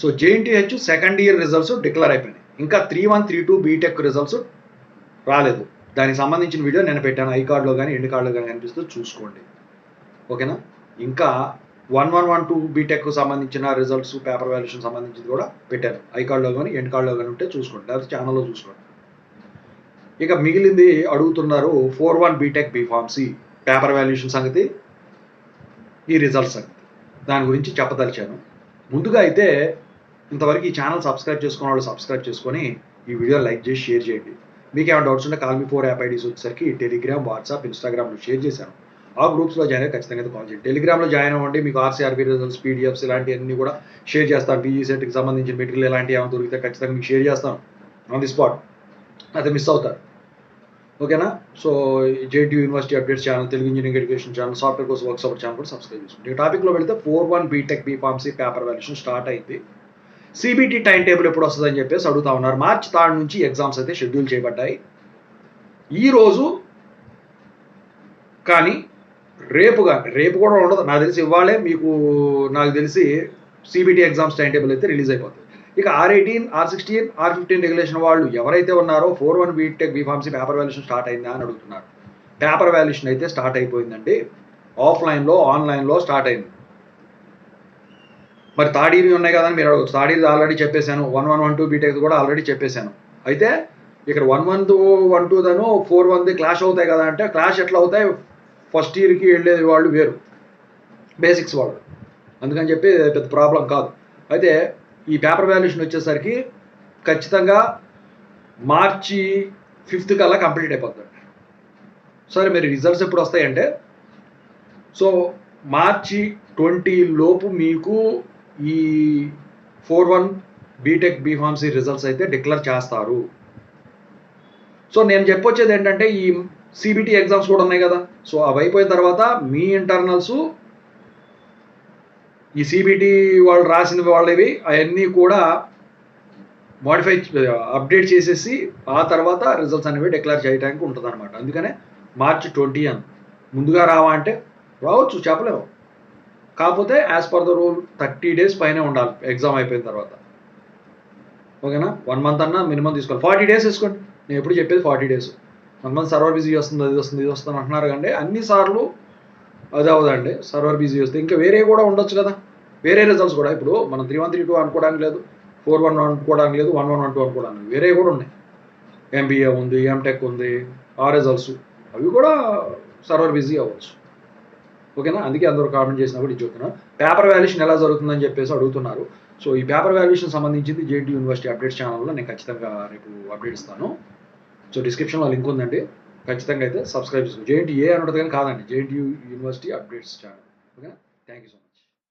So JNTH second year results declare అయిపోయినాయి. ఇంకా 3-1, 3-2 BTech results రాలేదు. దానికి సంబంధించిన వీడియో నేను పెట్టాను. ఐ కార్డులో కానీ ఎండ్ కార్డులో కానీ కనిపిస్తుంది, చూసుకోండి. ఓకేనా. ఇంకా 1112 బీటెక్ సంబంధించిన రిజల్ట్స్ పేపర్ వాల్యుయేషన్ సంబంధించింది కూడా పెట్టాను. ఐ కార్డులో కానీ ఎండ్ కార్డులో కానీ ఉంటే చూసుకోండి, లేకపోతే ఛానల్లో చూసుకోండి. ఇక మిగిలింది అడుగుతున్నారు 4-1 బీటెక్ బీఫార్మసీ పేపర్ వాల్యుయేషన్ సంగతి, ఈ రిజల్ట్స్ సంగతి, దాని గురించి చెప్పదలిచాను. ముందుగా అయితే ఇంతవరకు ఈ ఛానల్ సబ్స్క్రైబ్ చేసుకున్న వాళ్ళు సబ్స్క్రైబ్ చేసుకొని ఈ వీడియో లైక్ చేసి షేర్ చేయండి. మీకు ఏమైనా డౌట్స్ ఉంటే కాల్ మీ 4 యాప్ ఐడీస్ వచ్చేసరికి టెలిగ్రామ్, వాట్సాప్, ఇన్స్టాగ్రామ్లో షేర్ చేశాను. ఆ గ్రూప్స్లో జాయిన్ అయ్యి ఖచ్చితంగా కాల్ చేయండి. టెలిగ్రామ్లో జాయిన్ అవ్వండి, మీకు ఆర్సీఆర్బీ రిజల్ట్స్, పీడిఎఫ్స్ ఇలాంటివన్నీ కూడా షేర్ చేస్తాను. పీజీ సెట్కి సంబంధించిన మెటీరియల్ ఇలాంటివి ఏమైనా దొరికితే ఖచ్చితంగా మీకు షేర్ చేస్తాను ఆన్ ది స్పాట్, అయితే మిస్ అవుతారు. ఓకేనా. So JNTU university updates channel, Telugu engineering education channel, software course work support channel కూడా సబ్స్క్రైబ్ చేసుకోండి. ఈ టాపిక్లో వెళితే 4-1 B Tech B Pharmacy paper valuation start అయింది. సిబిటీ టైం టేబుల్ ఎప్పుడు వస్తుందని చెప్పేసి అడుగుతా ఉన్నారు. మార్చి 3 నుంచి ఎగ్జామ్స్ అయితే షెడ్యూల్ చేయబడ్డాయి. ఈరోజు కానీ రేపు కూడా ఉండదు నాకు తెలిసి. ఇవాళే మీకు నాకు తెలిసి సిబిటీ ఎగ్జామ్స్ టైం టేబుల్ అయితే రిలీజ్ అయిపోతుంది. ఇక R18, R16, R15 రెగ్యులేషన్ వాళ్ళు ఎవరైతే ఉన్నారో 4-1 B Tech B Pharmacy paper valuation start అయిందా అని అడుగుతున్నారు. పేపర్ వాల్యుయేషన్ అయితే స్టార్ట్ అయిపోయిందండి. ఆఫ్లైన్లో, ఆన్లైన్లో స్టార్ట్ అయింది. మరి థర్డ్ ఇయర్ ఉన్నాయి కదా అని మీరు అడగచ్చు. థర్డ్ ఇయర్ ఆల్రెడీ చెప్పేశాను. 1112 బీటెక్ కూడా ఆల్రెడీ చెప్పేశాను. అయితే ఇక్కడ 1112 దను 4-1 క్లాష్ అవుతాయి కదా అంటే, క్లాష్ ఎట్లా అవుతాయి, ఫస్ట్ ఇయర్కి వెళ్ళేది వాళ్ళు వేరు, బేసిక్స్ వాళ్ళు, అందుకని చెప్పి పెద్ద ప్రాబ్లం కాదు. అయితే ఈ పేపర్ వాల్యుయేషన్ వచ్చేసరికి ఖచ్చితంగా మార్చి 5th కల్లా కంప్లీట్ అయిపోతుంది. సరే, మరి రిజల్ట్స్ ఎప్పుడు వస్తాయంటే, సో మార్చి 20 లోపు మీకు ఈ 4-1 బీటెక్ బీఫార్మసీ రిజల్ట్స్ అయితే డిక్లేర్ చేస్తారు. సో నేను చెప్పొచ్చేది ఏంటంటే, ఈ సిబిటీ ఎగ్జామ్స్ కూడా ఉన్నాయి కదా, సో అవి అయిపోయిన తర్వాత మీ ఇంటర్నల్స్, ఈ సిబిటీ వాళ్ళు రాసిన వాళ్ళవి అవన్నీ కూడా అప్డేట్ చేసేసి ఆ తర్వాత రిజల్ట్స్ అనేవి డిక్లేర్ చేయడానికి ఉంటుంది అనమాట. అందుకనే మార్చి 20 అని. ముందుగా రావా అంటే రావచ్చు, చెప్పలేము. కాకపోతే as per the rule 30 days పైనే ఉండాలి ఎగ్జామ్ అయిపోయిన తర్వాత. ఓకేనా. 1 month అన్నా మినిమం తీసుకోవాలి. 40 days వేసుకోండి. నేను ఎప్పుడు చెప్పేది 40 days. 1 month సర్వర్ బిజీ వస్తుంది, అది వస్తుంది, ఇది వస్తుంది అంటున్నారు కండి, అన్నిసార్లు అది అవదండి. సర్వర్ బిజీ వస్తే ఇంకా వేరే కూడా ఉండొచ్చు కదా, వేరే రిజల్ట్స్ కూడా. ఇప్పుడు మనం 3-1, 3-2 అనుకోవడానికి లేదు, 4-1 అనుకోవడానికి లేదు, 1112 అనుకోవడానికి లేదు, వేరే కూడా ఉన్నాయి. ఎంబీఏ ఉంది, ఎంటెక్ ఉంది, ఆ రిజల్ట్స్ అవి కూడా సర్వర్ బిజీ అవ్వచ్చు. ఓకేనా. అందుకే అందరూ కామెంట్ చేసినా కూడా ఇది చెప్తున్నా. పేపర్ వాల్యుయేషన్ ఎలా జరుగుతుందని చెప్పేసి అడుగుతున్నారు. సో ఈ పేపర్ వాల్యుయేషన్ సంబంధించింది జేఎన్టీయూ యూనివర్సిటీ అప్డేట్స్ ఛానల్లో నేను ఖచ్చితంగా రేపు అప్డేట్ ఇస్తాను. సో డిస్క్రిప్షన్లో లింక్ ఉందండి, ఖచ్చితంగా అయితే సబ్స్క్రైబ్ చేసుకోండి. జేఎన్టీయూ అని ఉంటుంది కానీ కాదండి, జేఎన్టీయూ యూనివర్సిటీ అప్డేట్స్ ఛానల్. ఓకేనా. Thank you so much.